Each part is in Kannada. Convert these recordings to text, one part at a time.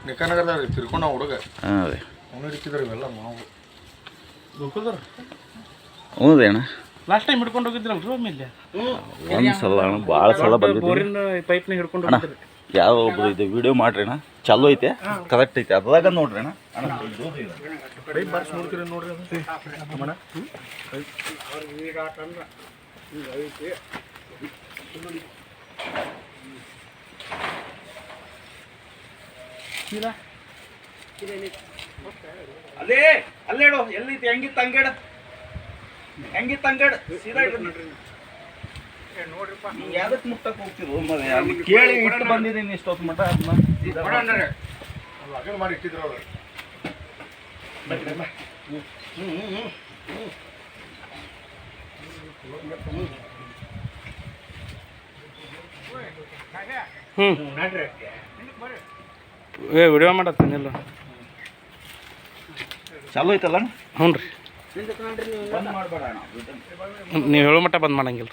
ನಿಕಾನಗರದಾಗ ತಿರ್ಕೊಂಡ ಹುಡುಗ ಹಾಂ ರೀ ಅವನು ಹಿಡಿತಿದ್ರು ಇವೆಲ್ಲ ನಾವು ದುಃಖದಾರ ಹೌದೇ ಅಣ್ಣ ಲಾಸ್ಟ್ ಟೈಮ್ ಹಿಡ್ಕೊಂಡು ಹೋಗಿದ್ರಲ್ರಿ ಒಮ್ಮೆಲೆ ಒಂದು ಸಲ ಅಣ್ಣ ಭಾಳ ಸಲ ಬಂದಿದ್ದೀನಿ ಬೋರಿನ ಪೈಪ್ನ ಹಿಡ್ಕೊಂಡು ಅಣ್ಣ ಹೋಗಿದ್ರಿ ಯಾವ ಒಬ್ರು ಇದು ವಿಡಿಯೋ ಮಾಡ್ರಿ ಅಣ್ಣ ಚಲೋ ಐತೆ ಕರೆಕ್ಟ್ ಐತೆ ಅದ್ರಾಗ ನೋಡ್ರಿ ಅಣ್ಣ ಅಣ್ಣ ಕೈ ಬಾರ್ಸಿ ನೋಡ್ತೀರಿ ನೋಡ್ರಿ ಅದು ಅಮ್ಮಣ್ಣ ಅಲ್ಲೇ ಅಲ್ಲೇ ಇಡು ಎಲ್ಲೈತಿ ಹೆಂಗಿತ್ತು ಹಂಗೇಡ ಹೆಂಗಿತ್ತು ಹಂಗೇಡ ಸೀದಾ ಇಡು ನೋಡ್ರಿಪ್ಪ ಯಾವ್ದಕ್ಕೆ ಮುಟ್ಟಕ್ಕೆ ಹೋಗ್ತಿರು ಮನೆ ಅಲ್ಲಿ ಕೇಳಿ ಇಟ್ಟು ಬಂದಿದ್ದೀನಿ ಇಷ್ಟೊತ್ತು ಮಟ್ಟ ಅದನ್ನ ಲಗನ್ ಮಾಡಿ ಇಟ್ಟಿದ್ರು ಅವ್ರು ವಿಡಿಯೋ ಮಾಡತ್ತೀನಿಲ್ಲ ಚಾಲು ಐತಲ್ಲ ಹ್ಞೂ ರೀ ಬಂದ್ ಮಾಡಬೇಡ ಅಣ್ಣ ನೀವು ಹೇಳೋ ಮಟ್ಟ ಬಂದ್ ಮಾಡಂಗಿಲ್ಲ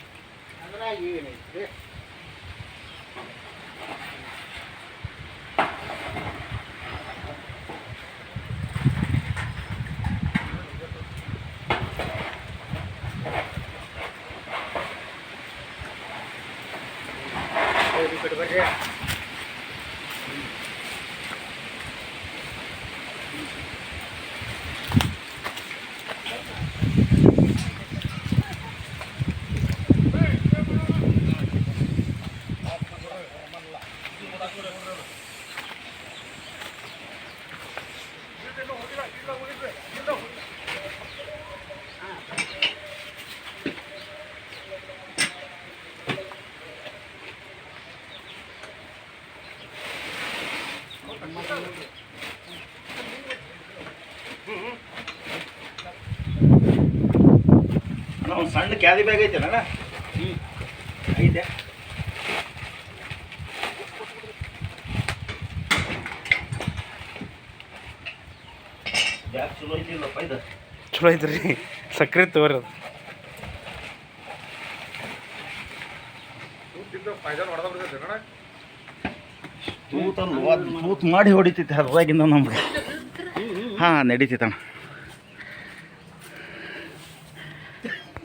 ಅಣ್ಣ ಒಂದು ಸಣ್ಣ ಕ್ಯಾರಿ ಬ್ಯಾಗ್ ಐತೆ ಅಣ್ಣ ಐತೆ ಬ್ಯಾಗ್ ಚಲೋ ಐತಿಲ್ಲಪ್ಪ ಇದು ಚಲೋ ಐತ್ರಿ ಸಕ್ರೆ ತಗೋರಿ ಅದು ತೂತಲ್ಲಿ ತೂತ್ ಮಾಡಿ ಹೊಡಿತೈತೆ ಅದ್ರಾಗಿಂದ ನಮ್ಗೆ ಹಾಂ ನಡೀತೈತೆ ಅಣ್ಣ